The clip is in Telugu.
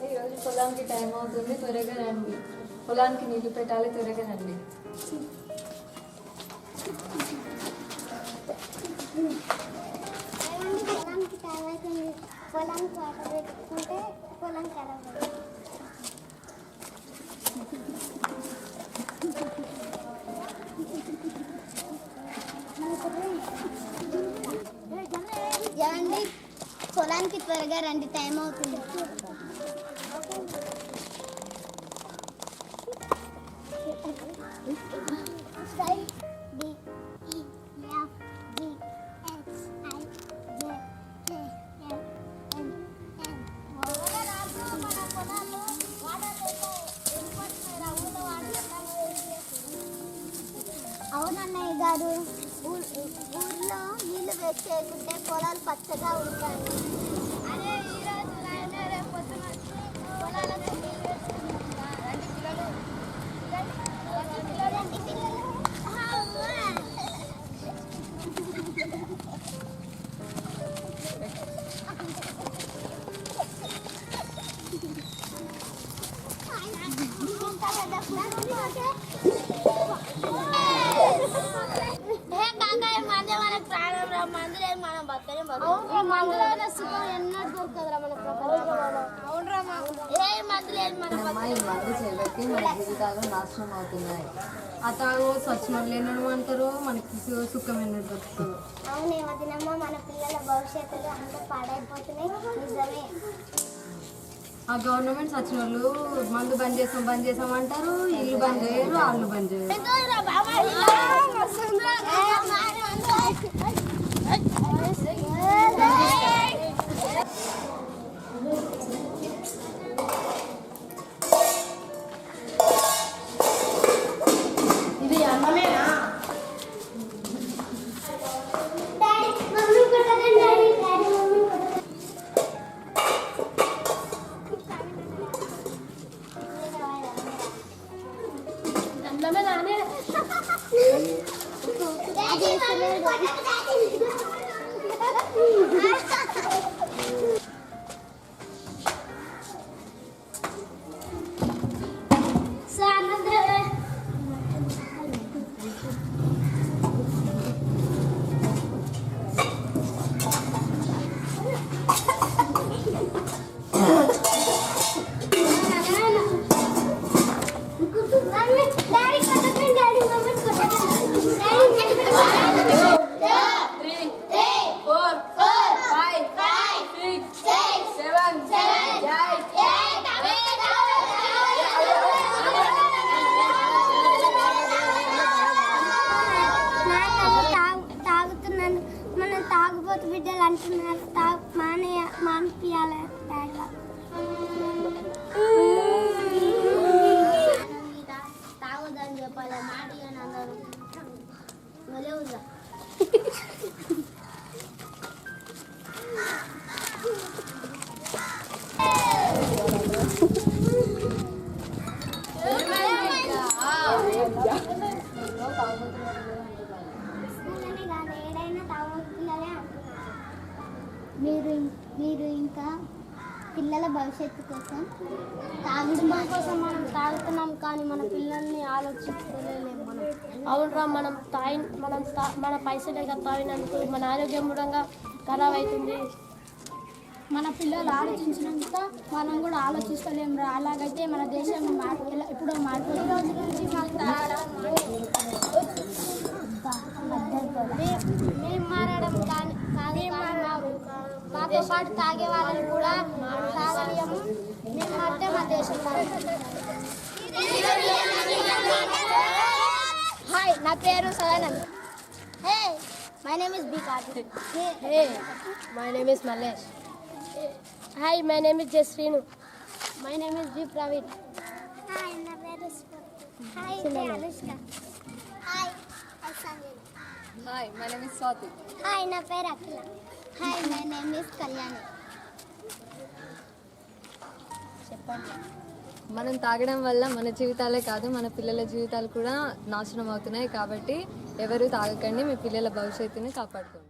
ఈరోజు పొలానికి టైం అవుతుంది, త్వరగా రండి. పొలానికి నీళ్లు పెట్టాలి, త్వరగా రండి. పొలానికి టైం అవుతుంది, పొలానికి వాటర్ పెట్టుకుంటే పొలం ఖరాబ్ అవుతుంది. ఏమండి పొలానికి త్వరగా రండి, టైం అవుతుంది. అవునన్నయ్య గారు, ఊర్లో నీళ్లు వేస్ట్ చేయకుంటే పొలాలు పచ్చగా ఉంటాయి. అదే ఈరోజు రేపు పొద్దున పొలాలకు నీళ్ళు వేసుకుంటాం. రండి పిల్లలు. మందు చేయబట్టి మన జీవితాలు నాశనం అవుతున్నాయి. అతను స్వచ్ఛం లేనడు అంటారు, మనకి సుఖమైన దొరుకుతుంది. అవునే వదినమ్మ, మన పిల్లల భవిష్యత్తులో అంతా పాడైపోతున్నాయి. నిజమే. ఆ గవర్నమెంట్ వచ్చిన వాళ్ళు మందు బంద్ చేసాం అంటారు, ఇల్లు బంద్ చేయరు, వాళ్ళు బంద్ చేయరు. బిడ్డలు అంటున్నారు, మానిపియాలి. తాగొద్దని చెప్పాలి, మాట అని అన్నారు. లేవుగా మీరు ఇంకా పిల్లల భవిష్యత్తు కోసం తాగడం కోసం మనం తాగుతున్నాం, కానీ మన పిల్లల్ని ఆలోచించలేము. మనం అవునరా, మన పైసలేక తాగినందుకు మన ఆరోగ్యం కూడా ఖరాబ్ అవుతుంది. మన పిల్లలు ఆలోచించినంత మనం కూడా ఆలోచిస్తలేము రా. అలాగైతే మన దేశం ఎప్పుడో మారిపోతుంది. మేము మారడం కాదు, మాతో పాటు తాగే వాళ్ళని కూడా తాగలేము. మేము మారితే మా దేశం. హాయ్, నా పేరు Sadanand. Hey, my name is B Karthik. Hey, my name is Mallesh. Hi, my name is Jasreenu. My name is B Praveen. Hi, నా పేరు hi Anushka. Hi, Sanjay. Hi, my name is Swathi. Hi, నా పేరు Akhila. Hi, my name is Kalyani. చెప్పండి. మనం తాగడం వల్ల మన జీవితాలే కాదు, మన పిల్లల జీవితాలు కూడా నాశనం అవుతున్నాయి. కాబట్టి ఎవరు తాగకండి, మీ పిల్లల భవిష్యత్తుని కాపాడుకోండి.